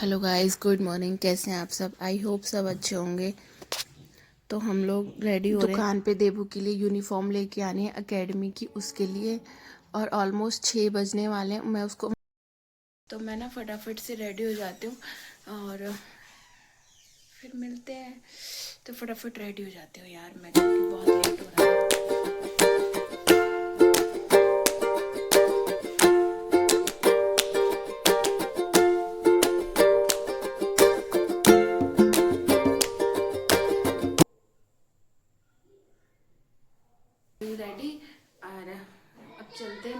Hello guys, good morning. कैसे हैं आप सब? आई होप सब अच्छे होंगे। तो हम लोग रेडी हो रहे हैं। दुकान पे देबू के लिए यूनिफॉर्म लेके आनी है एकेडमी की, उसके लिए। और ऑलमोस्ट 6 बजने वाले हैं। मैं उसको तो मैं ना फटाफट से रेडी हो जाती हूँ और फिर मिलते हैं। तो फटाफट रेडी हो जाती हूँ यार मैं, क्योंकि बहुत लेट हो रहा है। रेडी। और अब चलते हैं।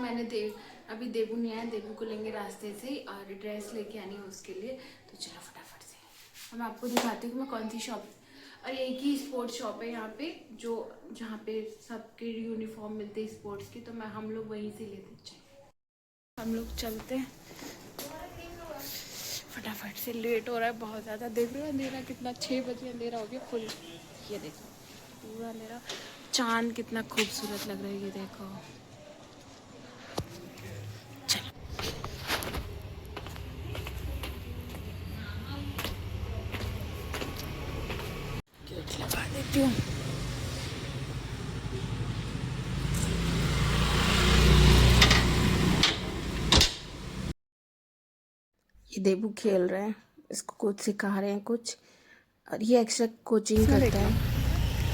अभी देबू नहीं आया, देबू को लेंगे रास्ते से ही और ड्रेस लेके आनी है उसके लिए। तो चलो फटाफट से अब मैं आपको दिखाती हूँ कि मैं कौन सी शॉप। और एक ही स्पोर्ट्स शॉप है यहाँ पे, जो जहाँ पे सबके यूनिफॉर्म मिलते हैं स्पोर्ट्स की। तो हम लोग वहीं से लेते चाहिए। हम लोग चलते हैं फटाफट से। लेट हो रहा है बहुत ज़्यादा। देख रहे हो अंधेरा कितना, 6 बजे अंधेरा हो गया फुल। ये देखो पूरा अंधेरा। चांद कितना खूबसूरत लग रहा है, ये देखो। चलो गेट लगा देती हूँ। ये देबू खेल रहे हैं, इसको कोच सिखा रहे हैं कुछ। और ये एक्स्ट्रा कोचिंग करता है,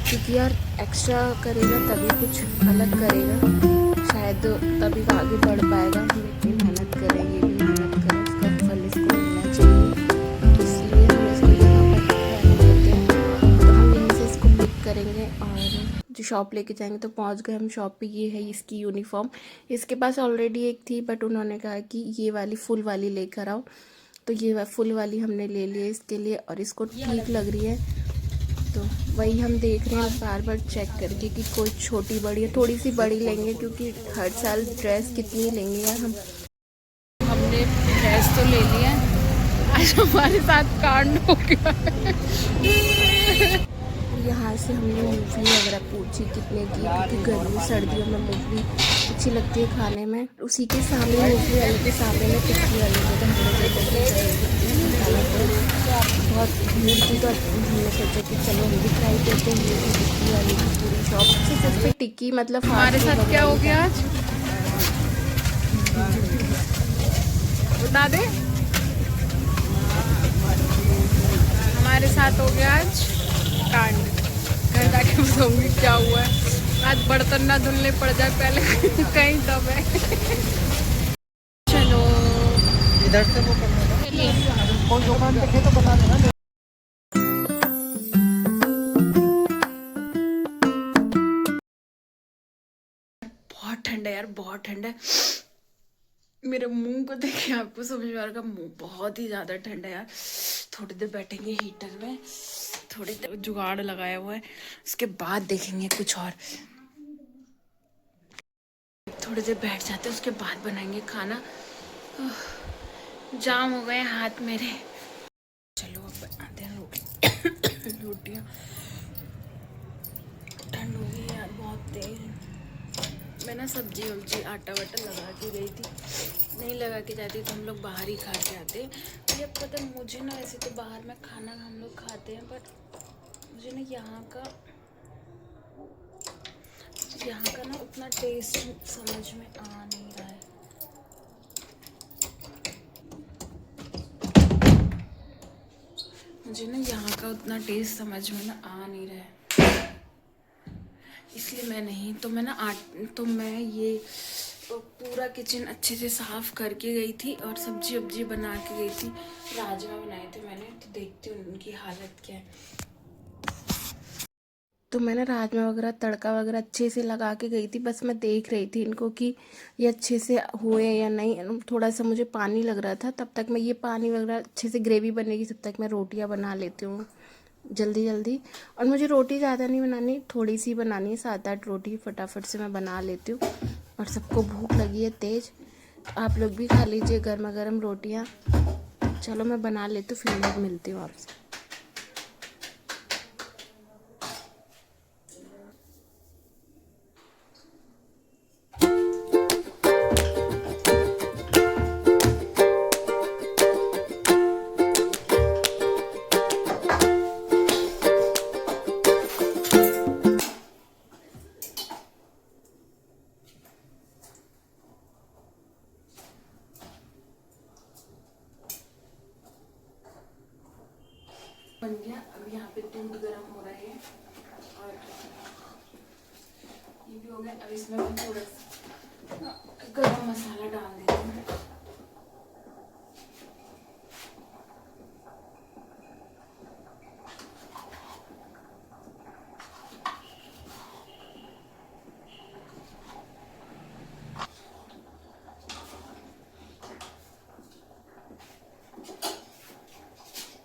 क्योंकि यार एक्स्ट्रा करेगा तभी कुछ अलग करेगा शायद, तभी वो आगे बढ़ पाएगा। हम इतनी मेहनत करें, ये भी मेहनत करें, उसका फल इसको मिलना चाहिए। इसलिए हम इसको यहाँ पर रहने देते हैं। तो हम यहीं से इसको पिक करेंगे और जो शॉप लेके जाएंगे। तो पहुँच गए हम शॉप पे। ये है इसकी यूनिफॉर्म। इसके पास ऑलरेडी एक थी, बट उन्होंने कहा कि ये वाली फुल वाली लेकर आओ। तो ये फुल वाली हमने ले ली है इसके लिए, और इसको ठीक लग रही है। तो वही हम देख रहे हैं बार बार चेक करके कि कोई छोटी बड़ी है। थोड़ी सी बड़ी लेंगे, क्योंकि हर साल ड्रेस कितनी लेंगे यार हम। हमने ड्रेस तो ले लिया, आज हमारे साथ कांड हो गया। यहाँ से हमने मूंगफली वगैरह पूछी कितने की, क्योंकि गर्मी सर्दियों में मूंगफली अच्छी लगती है खाने में। उसी के सामने, मूंगफली वाले के सामने में टिक्की वाले को बहुत भीड़ थी। तो हमने सोचा कि चलो हम भी ट्राई करते हैं। ये टिक्की वाली की पूरी शॉप से सस्ती टिक्की, मतलब हमारे साथ क्या हो गया आज बता दे। हमारे साथ हो गया आज कांड। घर जाके बताऊंगी क्या हुआ है। आज बर्तन ना धुलने पड़ जाए पहले कहीं दब है। चलो इधर से वो करना कोई दुकान देखे तो बता देना। बहुत ठंडा है यार, बहुत ठंडा है। मेरे मुंह को देखे आपको समझ में आ रहा, मुंह बहुत ही ज्यादा ठंडा है यार। थोड़ी देर बैठेंगे हीटर में, थोड़ी देर जुगाड़ लगाया हुआ है, उसके बाद देखेंगे कुछ और। थोड़ी देर बैठ जाते हैं, उसके बाद बनाएंगे खाना। जाम हो गए हाथ मेरे। चलो अब बनाते हैं रोटी। रोटियाँ ठंड हो गई यार बहुत तेज। मैं ना सब्जी वब्जी आटा वाटा लगा के गई थी, नहीं लगा के जाती तो हम लोग बाहर ही खा के आते। ये पता मुझे ना, ऐसे तो बाहर में खाना हम लोग खाते हैं, बट मुझे ना यहाँ का ना उतना टेस्ट समझ में आ नहीं रहा है। मुझे ना यहाँ का उतना टेस्ट समझ में ना आ नहीं रहा है, इसलिए मैं नहीं। तो मैं ये पूरा किचन अच्छे से साफ करके गई थी और सब्जी वब्जी बना के गई थी। राजमा बनाए थे मैंने, तो देखती हूँ उनकी हालत क्या है। तो मैंने राजमा वगैरह तड़का वगैरह अच्छे से लगा के गई थी। बस मैं देख रही थी इनको कि ये अच्छे से हुए या नहीं। थोड़ा सा मुझे पानी लग रहा था, तब तक मैं ये पानी वगैरह अच्छे से ग्रेवी बनेगी, तब तक मैं रोटियां बना लेती हूँ जल्दी जल्दी। और मुझे रोटी ज़्यादा नहीं बनानी, थोड़ी सी बनानी है, 7-8 रोटी फटाफट से मैं बना लेती हूँ। और सबको भूख लगी है तेज, आप लोग भी खा लीजिए गर्मा गर्म रोटियाँ। चलो मैं बना लेती हूँ, फिर मैं मिलती हूँ आपसे। बन गया। अब यहाँ पे दूध गर्म हो रहा है और ये भी हो गया। अब इसमें मैं थोड़ा सा गरम मसाला डाल देती हूँ।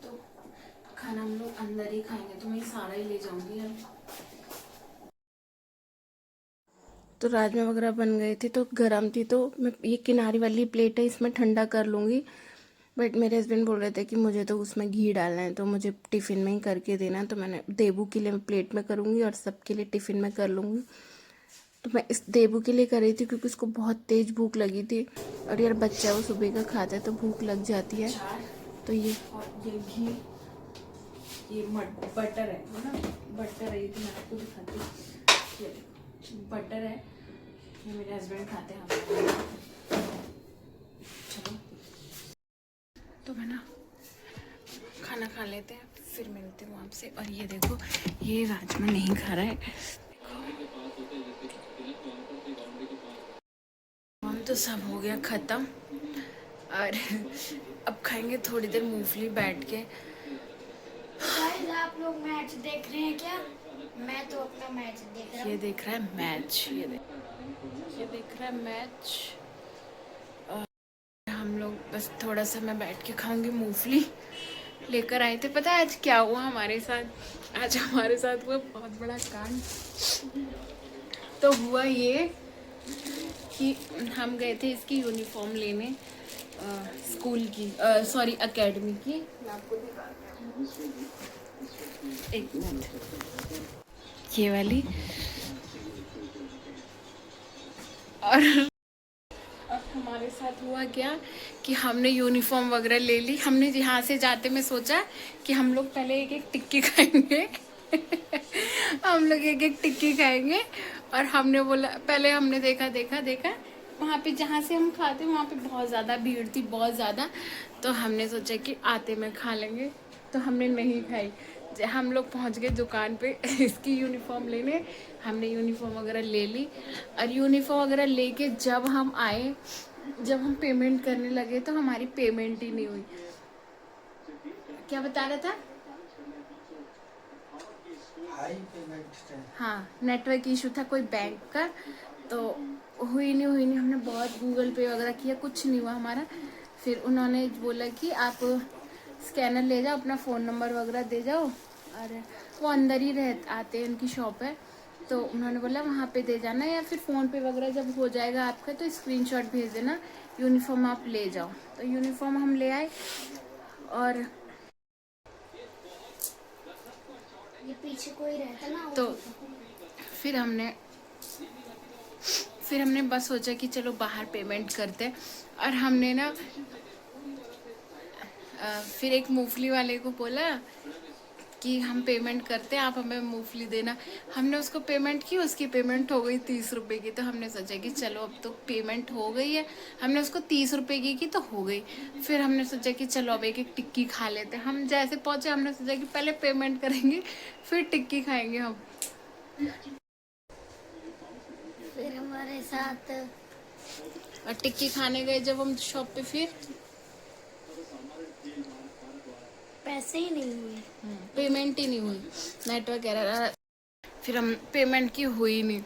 तो खाना हम लोग अंदर ही खाएंगे, तो मैं सारा ही ले जाऊंगी अब। तो राजमा वगैरह बन गए थे, तो गरम थी, तो मैं ये किनारी वाली प्लेट है इसमें ठंडा कर लूँगी। बट मेरे हस्बैंड बोल रहे थे कि मुझे तो उसमें घी डालना है, तो मुझे टिफ़िन में ही करके देना है। तो मैंने देबू के लिए प्लेट में करूँगी और सबके लिए टिफ़िन में कर लूँगी। तो मैं इस देबू के लिए कर रही थी क्योंकि उसको बहुत तेज़ भूख लगी थी, और यार बच्चा वो सुबह का खाता है तो भूख लग जाती है। तो ये और ये घी, ये बटर है ना, बटर है, ये तो मैं आपको दिखाती हूँ। ये बटर है, ये मेरे हस्बैंड खाते हैं। चलो तो मैं ना खाना खा लेते हैं, फिर मिलती हूँ आपसे। और ये देखो, ये राजमा नहीं खा रहा है। हम तो सब हो गया ख़त्म, और अब खाएंगे थोड़ी देर मूंगफली बैठ के। गाइस आप लोग मैच देख रहे हैं क्या? मैं तो अपना मैच देख रहा ये हूँ। देख रहा है मैच, ये देख रहा है मैच। और हम लोग बस थोड़ा सा मैं बैठ के खाऊंगी। मूंगफली लेकर आए थे। पता है आज क्या हुआ हमारे साथ? आज हमारे साथ हुआ बहुत बड़ा कांड। तो हुआ ये कि हम गए थे इसकी यूनिफॉर्म लेने, स्कूल की, सॉरी एकेडमी की। मैं आपको दिखाती हूँ, एक मिनट। ये वाली। और अब हमारे साथ हुआ क्या कि हमने यूनिफॉर्म वगैरह ले ली। हमने यहाँ से जाते में सोचा कि हम लोग पहले एक एक टिक्की खाएंगे। हम लोग एक एक टिक्की खाएंगे। और हमने बोला, पहले हमने देखा वहाँ पे जहाँ से हम खाते वहाँ पे बहुत ज़्यादा भीड़ थी, बहुत ज़्यादा। तो हमने सोचा कि आते में खा लेंगे, तो हमने नहीं खाई। हम लोग पहुँच गए दुकान पे इसकी यूनिफॉर्म लेने। हमने यूनिफॉर्म वगैरह ले ली, और यूनिफॉर्म वगैरह लेके जब हम आए, जब हम पेमेंट करने लगे, तो हमारी पेमेंट ही नहीं हुई। क्या बता रहा था? हाँ, नेटवर्क इशू था कोई बैंक का, तो हुई नहीं। हमने बहुत गूगल पे वगैरह किया, कुछ नहीं हुआ हमारा। फिर उन्होंने बोला कि आप स्कैनर ले जाओ, अपना फ़ोन नंबर वगैरह दे जाओ, और वो अंदर ही आते हैं, उनकी शॉप है। तो उन्होंने बोला वहाँ पे दे जाना, या फिर फ़ोन पे वगैरह जब हो जाएगा आपका तो स्क्रीनशॉट भेज देना, यूनिफॉर्म आप ले जाओ। तो यूनिफॉर्म हम ले आए, और ये पीछे कोई रहता ना, तो फिर हमने बस सोचा कि चलो बाहर पेमेंट करते हैं। और हमने ना फिर एक मूंगफली वाले को बोला कि हम पेमेंट करते हैं, आप हमें मूंगफली देना। हमने उसको पेमेंट की, उसकी पेमेंट हो गई 30 रुपये की। तो हमने सोचा कि चलो अब तो पेमेंट हो गई है, हमने उसको 30 रुपये की तो हो गई। फिर हमने सोचा कि चलो अब एक एक टिक्की खा लेते हैं। हम जैसे पहुँचे हमने सोचा कि पहले पेमेंट करेंगे फिर टिक्की खाएंगे हम। फिर हमारे साथ और टिक्की खाने गए जब हम शॉप पे, फिर पैसे ही नहीं हुए, पेमेंट ही नहीं हुई, नेटवर्क एरर। फिर हम पेमेंट की हुई नहीं।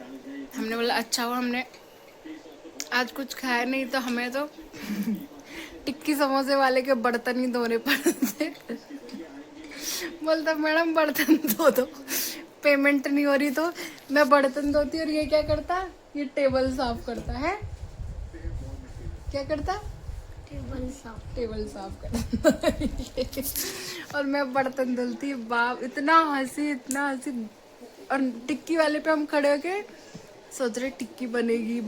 हमने बोला अच्छा हुआ हमने आज कुछ खाया नहीं, तो हमें तो टिक्की समोसे वाले के बर्तन ही धोने पड़ते। बोलता मैडम बर्तन धो दो, पेमेंट नहीं हो रही। तो मैं बर्तन धोती और ये क्या करता, ये टेबल साफ करता है। क्या करता? टेबल साफ करता। और मैं बर्तन धुलती। बाप, इतना हंसी। और टिक्की वाले पे हम खड़े होके सोच रहे टिक्की बनेगी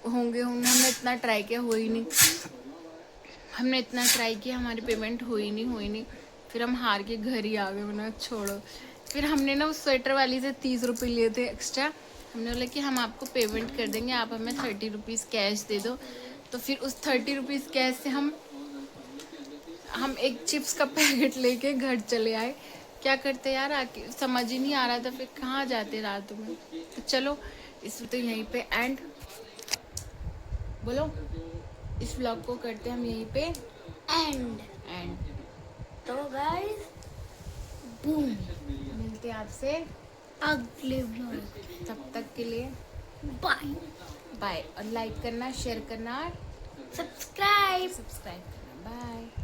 होंगे। हमने इतना ट्राई किया, हुई नहीं। हमने इतना ट्राई किया, हमारी पेमेंट हुई नहीं। फिर हम हार के घर ही आ गए, बोला छोड़ो। फिर हमने ना उस स्वेटर वाली से 30 रुपये लिए थे एक्स्ट्रा। हमने बोला कि हम आपको पेमेंट कर देंगे, आप हमें 30 रुपीज़ कैश दे दो। तो फिर उस 30 रुपीज़ कैश से हम हम एक चिप्स का पैकेट लेके घर चले आए। क्या करते यार, आके समझ ही नहीं आ रहा था फिर कहाँ जाते रात में। तो चलो इस तो यहीं पे एंड, बोलो इस व्लॉग को करते हम यहीं पे एंड तो गाइस बूम, मिलते हैं आपसे अगले व्लॉग, तब तक के लिए बाय, बाय। और लाइक करना, शेयर करना और सब्सक्राइब। सब्सक्राइब करना। बाय।